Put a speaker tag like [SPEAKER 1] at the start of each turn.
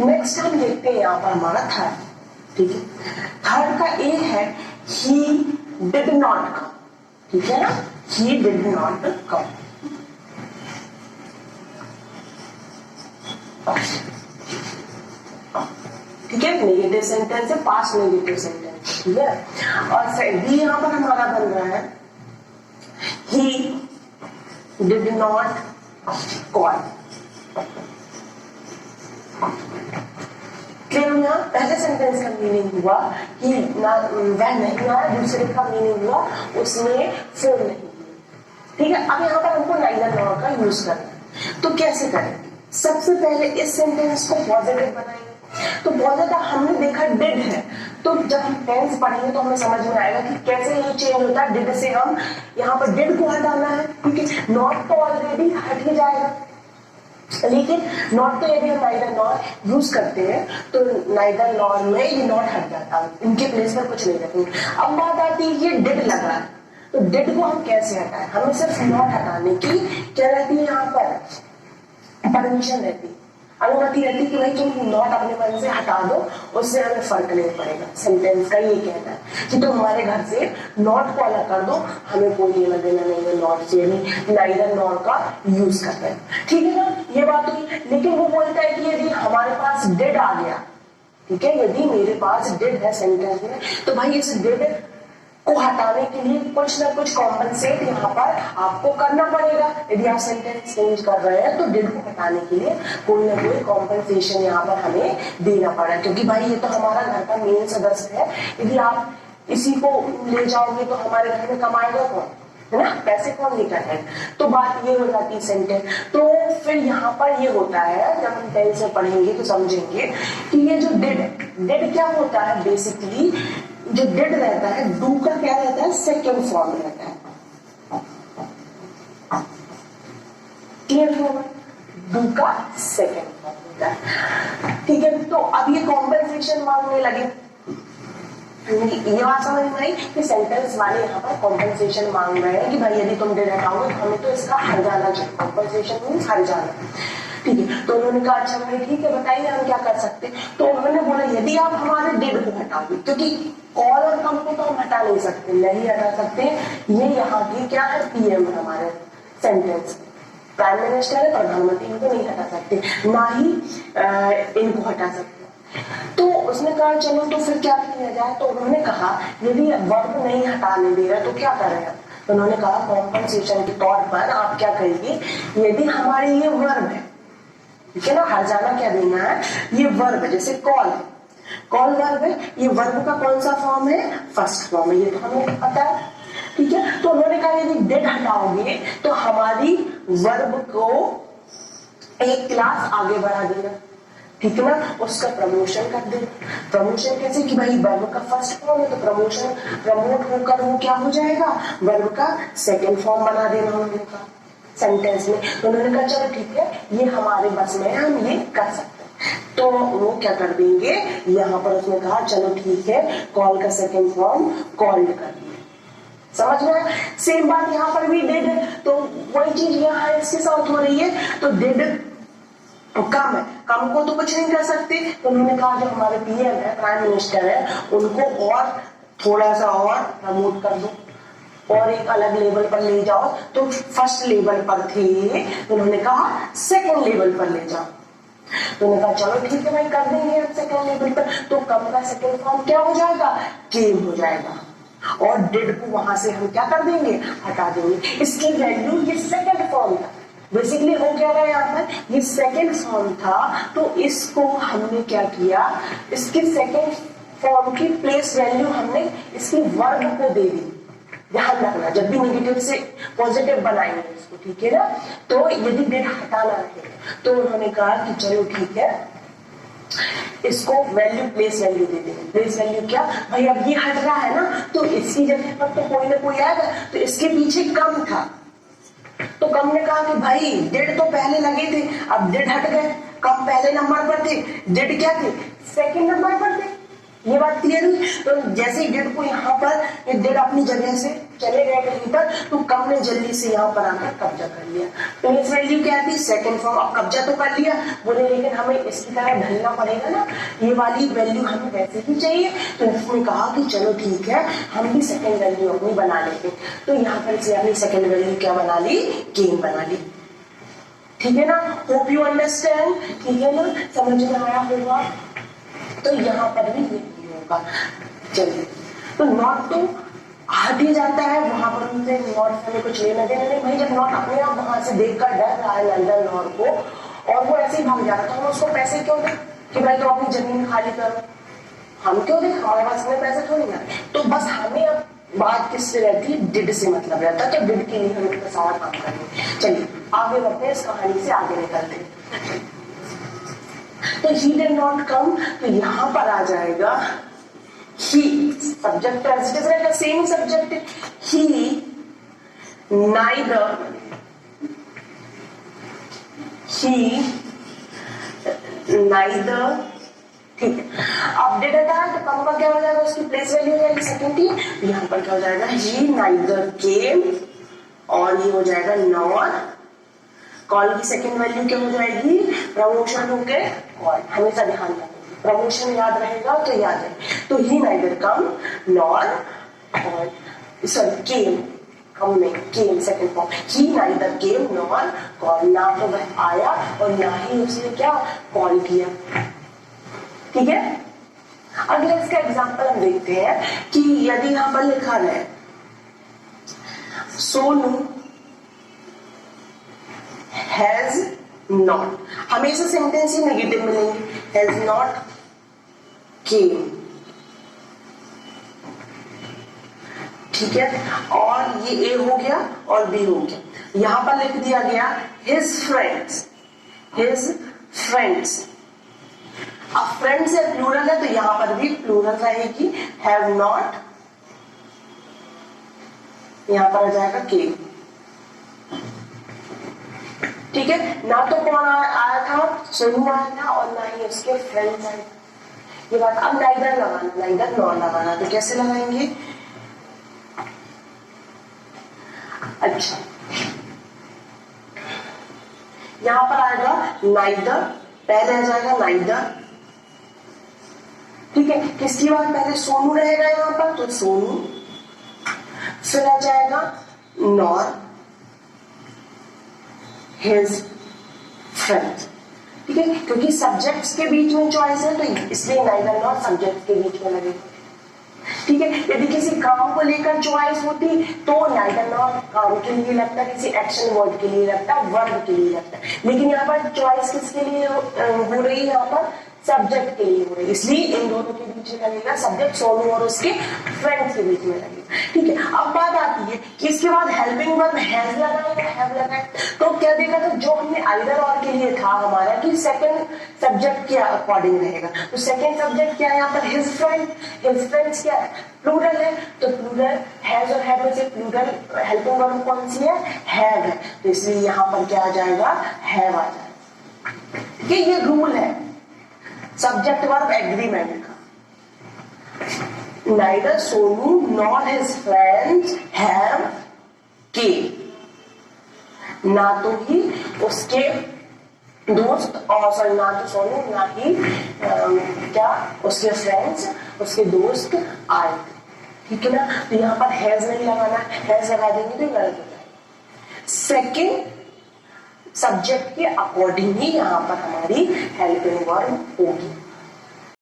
[SPEAKER 1] Next हम देखते हैं यहाँ पर हमारा थर्ड, ठीक है। थर्ड का ए है ही डिड नॉट कम, ठीक है ना, ही डिड नॉट कम। ठीक है, नेगेटिव सेंटेंस है, पास्ट नेगेटिव सेंटेंस, ठीक है। और बी यहां पर हमारा बन रहा है he did not call. Clear हुआ? पहले सेंटेंस का मीनिंग हुआ कि ना वह नहीं आया, दूसरे का मीनिंग हुआ उसने फोन नहीं किया, ठीक है। अब यहाँ पर हमको नाइदर नॉर का यूज करना है, तो कैसे करेंगे? सबसे पहले इस सेंटेंस को पॉजिटिव बनाएंगे। तो पॉजिटिव हमने देखा डिड है, तो जब हम टेंस पढ़ेंगे तो हमें समझ में आएगा कि कैसे ये चेंज होता है। डिड से हम यहाँ पर डिड को हटाना है, ठीक है। नॉट तो ऑलरेडी हट ही जाएगा, लेकिन नॉट तो यदि हम नाइदर नॉर यूज करते हैं तो नाइदर नॉर में ये नॉट हट जाता है, इनके प्लेस पर कुछ नहीं रखेंगे। अब बात आती है ये डिड लगा है, तो डिड को हम कैसे हटाएं? हमें सिर्फ नॉट हटाने की क्या रहती है, यहाँ पर परमिशन रहती है, अनुमति रहती है कि भाई तुम नॉट अपने मन से हटा दो, उससे हमें फर्क नहीं पड़ेगा। सेंटेंस का ये कहना है कि तुम हमारे घर से नॉट को अलग कर दो, हमें कोई लेना देना नहीं है नॉट से, यानी नाइदर नॉर का यूज कर रहे हैं, ठीक है ना, ये बात हुई। लेकिन वो बोलता है कि यदि हमारे पास डिड आ गया, ठीक है, यदि मेरे पास डिड है सेंटेंस में, तो भाई इस डिड को हटाने के लिए कुछ ना कुछ कॉम्पनसेट यहाँ पर आपको करना पड़ेगा। यदि आप सेंटेंस चेंज कर रहे हैं तो डिड को हटाने के लिए कोई ना कोई कॉम्पनसेशन यहाँ पर हमें देना पड़ा, क्योंकि भाई ये तो हमारा घर का मेन सदस्य है। यदि आप इसी को ले जाओगे तो हमारे घर में कमाएगा कौन, है ना, पैसे कौन लेकर है। तो बात ये हो जाती है सेंटेंस। तो फिर यहाँ पर ये होता है, जब हम टेंस में पढ़ेंगे तो समझेंगे कि ये जो डिड क्या होता है, बेसिकली जो डिड रहता है, डू का क्या रहता है, सेकेंड फॉर्म रहता है। क्लियर होगा? डू का सेकेंड फॉर्म होता है, ठीक है। तो अब ये कॉम्पेंसेशन मांगने लगे, ये बात समझ में आई कि सेंटेंस वाले यहाँ पर कॉम्पेंसेशन मांग रहे हैं कि भाई यदि तुम डिड हटाओगे तो हमें तो इसका हर्जाना चाहिए। कॉम्पेंसेशन मीन्स हर्जाना, ठीक है। तो उन्होंने कहा अच्छा भाई ठीक है, बताइए हम क्या कर सकते हैं। तो उन्होंने बोला यदि आप हमारे डिड को हटाओगे, क्योंकि कॉल और कम को तो हम हटा नहीं सकते, नहीं हटा सकते, ये यहाँ की क्या है, पीएम है हमारे सेंटेंस, प्राइम मिनिस्टर है, प्रधानमंत्री, इनको नहीं हटा सकते, ना ही इनको हटा सकते। तो उसने कहा चलो तो फिर क्या किया जाए। तो उन्होंने कहा यदि वर्ब नहीं हटाने दे रहा तो क्या करें। तो उन्होंने कहा कॉम्पनसेशन के तौर पर आप क्या करिए, यदि हमारी ये वर्ब है, ठीक है ना, हर्जाना क्या देना है, ये वर्ब है, जैसे कॉल है, कॉल वर्ब है, ये वर्ब का कौन सा फॉर्म है, फर्स्ट फॉर्म है, ये तो हमें पता है, ठीक है। तो उन्होंने कहा यदि डिड हटाओगे तो हमारी वर्ब को एक क्लास आगे बढ़ा देना, ठीक है ना, उसका प्रमोशन कर देना। प्रमोशन कैसे कि भाई वर्ब का फर्स्ट फॉर्म है तो प्रमोशन प्रमोट होकर वो क्या हो जाएगा, वर्ब का सेकेंड फॉर्म बना देना उन्होंने कहा सेंटेंस में। तो उन्होंने कहा चलो ठीक है, ये हमारे बस में है, हम ये कर सकते हैं। तो वो क्या कर देंगे, यहाँ पर उसने कहा चलो ठीक है, कॉल का सेकेंड फॉर्म कॉल्ड कर दिया। समझ में? सेम बात यहाँ पर भी डिड है, तो वही चीज यहाँ इसके साथ हो रही है। तो डिड कम है, कम को तो कुछ नहीं कर सकते। तो उन्होंने कहा जो हमारे पीएम है, प्राइम मिनिस्टर है, उनको और थोड़ा सा और प्रमोट कर दो और एक अलग लेवल पर ले जाओ। तो फर्स्ट लेवल पर थे, तो उन्होंने कहा सेकंड लेवल पर ले जाओ। तो उन्होंने कहा चलो ठीक है भाई कर देंगे हम सेकंड लेवल पर। तो कम का सेकंड फॉर्म क्या हो जाएगा, केम हो जाएगा, और डिड को वहां से हम क्या कर देंगे, हटा देंगे। इसकी वैल्यू ये सेकंड फॉर्म था, बेसिकली हो क्या रहा है यहाँ पर, ये सेकंड फॉर्म था, तो इसको हमने क्या किया, इसकी सेकंड फॉर्म की प्लेस वैल्यू हमने इसकी वर्ब को दे दी। ध्यान रखना जब भी नेगेटिव से पॉजिटिव बनाएंगे इसको, ठीक है ना। तो यदि डिड हटाना है तो उन्होंने कहा कि चलो ठीक है, इसको वैल्यू प्लेस वैल्यू दे देंगे। प्लेस वैल्यू क्या भाई, अब ये हट रहा है ना, तो इसकी जगह पर तो कोई ना कोई आएगा। तो इसके पीछे कम था, तो कम ने कहा कि भाई डिड तो पहले लगे थे, अब डिड हट गए, कम पहले नंबर पर थे, डिड क्या थे, सेकंड नंबर पर थे। ये बात क्लियर हुई। तो जैसे ही डिड को यहाँ पर डिड अपनी जगह से चले गए कहीं पर, तो कम ने जल्दी से यहाँ पर आकर कब्जा कर लिया। प्लेस वैल्यू क्या थी, सेकंड फॉर्म। अब कब्जा तो कर लिया, बोले लेकिन हमें इसकी तरह ढलना पड़ेगा ना, ये वाली वैल्यू हमें वैसे ही चाहिए। तो इसने कहा कि चलो ठीक है, हम भी सेकंड वैल्यू अपनी बना लेते। तो यहाँ पर से अपनी सेकंड वैल्यू क्या बना ली, गेम बना ली। ठीक है ना, होप यू अंडरस्टैंड। ठीक है ना, समझ में आया होगा। तो यहाँ पर भी ये होगा। चलिए, तो नॉट तो हट ही जाता है, वहां पर उनसे नॉट से हमें कुछ लेना देना नहीं भाई। जब नॉट अपने आप वहां से देखकर डर रहा है लंदन नॉट को, और वो ऐसे ही भाग जा रहा, तो हम उसको पैसे क्यों दें कि भाई तो अपनी जमीन खाली करो, हम क्यों दें, हमारे पास में पैसे थोड़ी ना। तो बस हमें अब बात किससे रहती है, डिड से मतलब रहता है। तो डिड के लिए हम इतना सारा काम करेंगे। चलिए आगे बढ़ते हैं, इस कहानी से आगे निकलते हैं। तो he did not come, तो यहां पर आ जाएगा he, subject as it is रहेगा, सेम सब्जेक्ट। he neither ठीक है। अब डिड हटा है तो कम का क्या हो जाएगा, उसकी प्लेस वैल्यू हो जाएगी सेकंड ही। यहां पर क्या हो जाएगा, he neither came, और ये हो जाएगा नॉट। कॉल की सेकंड वैल्यू क्या हो जाएगी, प्रमोशन होके कॉल। हमेशा ध्यान रखना, प्रमोशन याद रहेगा तो याद है। तो ही नाइदर कम नॉर कॉल, सॉरी केम, कम नहीं, केम सेकंड फॉर्म। ही नाइदर केम नॉर कॉल, ना तो वह आया और ना ही उसने क्या कॉल किया। ठीक है, अगला इसका एग्जांपल हम देखते हैं कि यदि यहां पर लिखा है सोनू हैज नॉट, हमेशा सेंटेंस ही नेगेटिव मिलेंगे, हैज नॉट केम। ठीक है, और ये ए हो गया और बी हो गया। यहां पर लिख दिया गया हिज फ्रेंड्स, हिज फ्रेंड्स। अब फ्रेंड्स है प्लूरल है, तो यहां पर भी प्लूरल रहेगी, हैव नॉट, यहां पर आ जाएगा केम। ठीक है, ना तो कौन आया था, सोनू आया था, और ना ही उसके फ्रेंड्स आए। ये बात। अब नाइदर लगाना, नाइदर नॉट लगाना, तो कैसे लगाएंगे, अच्छा यहां पर आएगा नाइदर, पहले आ जाएगा नाइदर। ठीक है, किसकी बात पहले, सोनू रहेगा यहां पर, तो सोनू, फिर आ जाएगा नॉर हिज फ्रेंड्स। ठीक है, क्योंकि सब्जेक्ट्स के बीच में चॉइस है, तो इसलिए नाइदर नॉट सब्जेक्ट के बीच में लगेगा। ठीक है, यदि किसी काम को लेकर चॉइस होती तो नाइदर नॉट काम के लिए लगता, किसी एक्शन वर्ड के लिए लगता, वर्ब के लिए लगता। लेकिन यहाँ पर चॉइस किसके लिए हो रही है, यहाँ पर सब्जेक्ट के लिए हो रही है, इसलिए इन दोनों के बीच में लगेगा सब्जेक्ट, सोनू और उसके फ्रेंड्स के बीच में लगेगा। ठीक है, अब बात आती है कि इसके बाद हेल्पिंग वर्ब हैज लगाएगा, हैव लगाएगा, तो क्या देखा था, जो हमने आइदर और के लिए था हमारा कि सेकंड सब्जेक्ट के अकॉर्डिंग रहेगा, तो सेकंड सब्जेक्ट क्या है यहाँ पर, हिज फ्रेंड। हिज फ्रेंड्स क्या है, प्लूरल है, तो प्लूरल हैज और हैव में से प्लूरल हेल्पिंग वर्ब कौन सी है, हैव है, तो इसलिए यहाँ पर क्या आ जाएगा, हैव आ जाएगा। ठीक है, ये रूल है सब्जेक्ट वर्ब एग्रीमेंट का। Neither Sonu nor his friends have came, ना तो ही उसके दोस्त, और सॉरी ना तो सोनू ना ही क्या उसके फ्रेंड्स, उसके दोस्त आए। ठीक है ना, तो यहाँ पर हैज नहीं लगाना, हैज लगा देंगे तो गलत हो जाएगा। सेकेंड सब्जेक्ट के अकॉर्डिंग ही यहाँ पर हमारी हेल्पिंग वर्ब होगी।